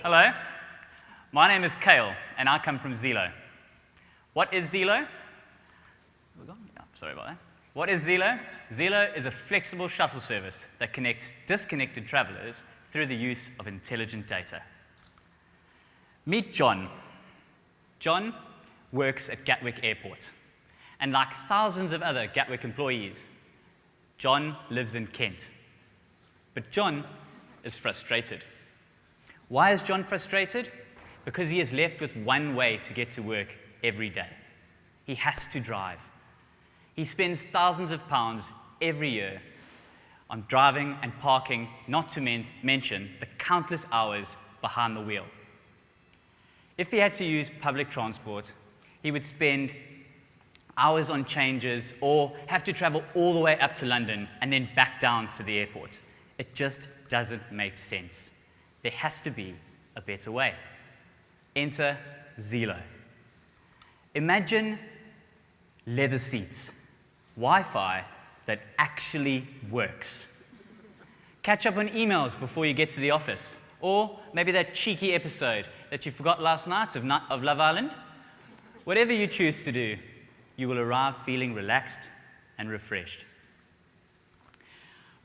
Hello, my name is Kale, and I come from Zeelo. What is Zeelo? Sorry about that. What is Zeelo? Zeelo is a flexible shuttle service that connects disconnected travelers through the use of intelligent data. Meet John. John works at Gatwick Airport, and like thousands of other Gatwick employees, John lives in Kent. But John is frustrated. Why is John frustrated? Because he is left with one way to get to work every day. He has to drive. He spends thousands of pounds every year on driving and parking, not to mention the countless hours behind the wheel. If he had to use public transport, he would spend hours on changes or have to travel all the way up to London and then back down to the airport. It just doesn't make sense. There has to be a better way. Enter Zeelo. Imagine leather seats, Wi-Fi that actually works. Catch up on emails before you get to the office, or maybe that cheeky episode that you forgot last night of Love Island. Whatever you choose to do, you will arrive feeling relaxed and refreshed.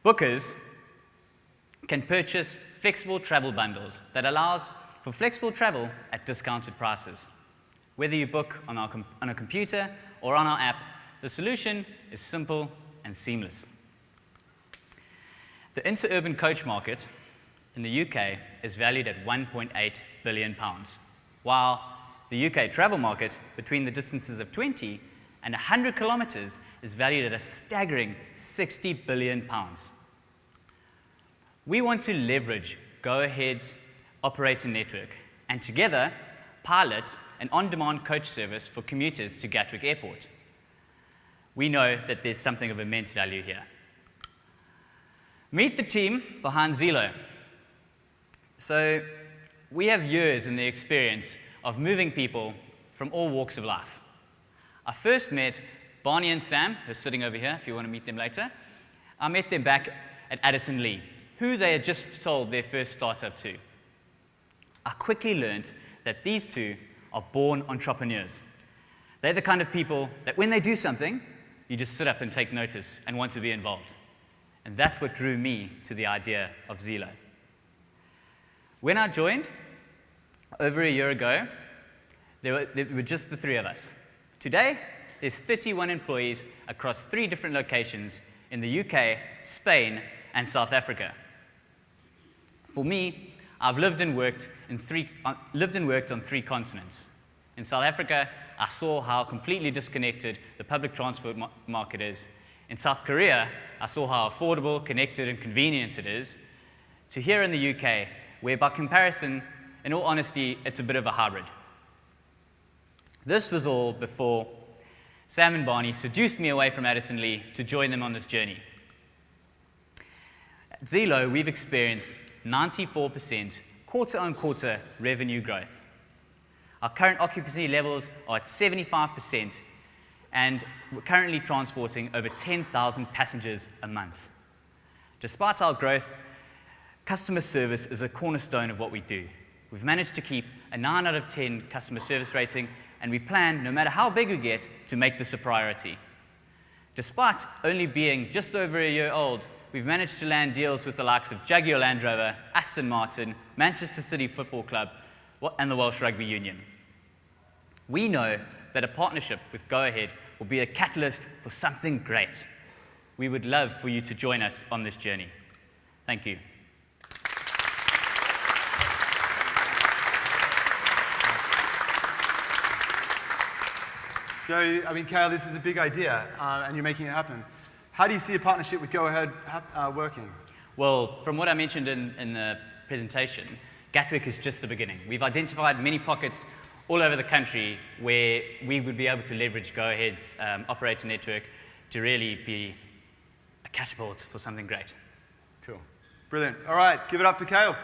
Bookers can purchase flexible travel bundles that allows for flexible travel at discounted prices. Whether you book on a computer or on our app, the solution is simple and seamless. The interurban coach market in the UK is valued at £1.8 billion, while the UK travel market between the distances of 20 and 100 kilometers is valued at a staggering £60 billion. We want to leverage Go-Ahead's operator network and together pilot an on-demand coach service for commuters to Gatwick Airport. We know that there's something of immense value here. Meet the team behind Zeelo. So we have years in the experience of moving people from all walks of life. I first met Barney and Sam, who's sitting over here if you want to meet them later. I met them back at Addison Lee, who they had just sold their first startup to. I quickly learned that these two are born entrepreneurs. They're the kind of people that when they do something, you just sit up and take notice and want to be involved. And that's what drew me to the idea of Zeelo. When I joined, over a year ago, there were just the three of us. Today, there's 31 employees across 3 different locations in the UK, Spain, and South Africa. For me, I've lived and worked on 3 continents. In South Africa, I saw how completely disconnected the public transport market is. In South Korea, I saw how affordable, connected, and convenient it is. To here in the UK, where by comparison, in all honesty, it's a bit of a hybrid. This was all before Sam and Barney seduced me away from Addison Lee to join them on this journey. At Zeelo, we've experienced 94% quarter-on-quarter revenue growth. Our current occupancy levels are at 75%, and we're currently transporting over 10,000 passengers a month. Despite our growth, customer service is a cornerstone of what we do. We've managed to keep a 9 out of 10 customer service rating, and we plan, no matter how big we get, to make this a priority. Despite only being just over a year old, we've managed to land deals with the likes of Jaguar Land Rover, Aston Martin, Manchester City Football Club, and the Welsh Rugby Union. We know that a partnership with Go-Ahead will be a catalyst for something great. We would love for you to join us on this journey. Thank you. So, Kale, this is a big idea, and you're making it happen. How do you see a partnership with Go-Ahead working? Well, from what I mentioned in the presentation, Gatwick is just the beginning. We've identified many pockets all over the country where we would be able to leverage Go-Ahead's operator network to really be a catapult for something great. Cool. Brilliant. All right, give it up for Kale.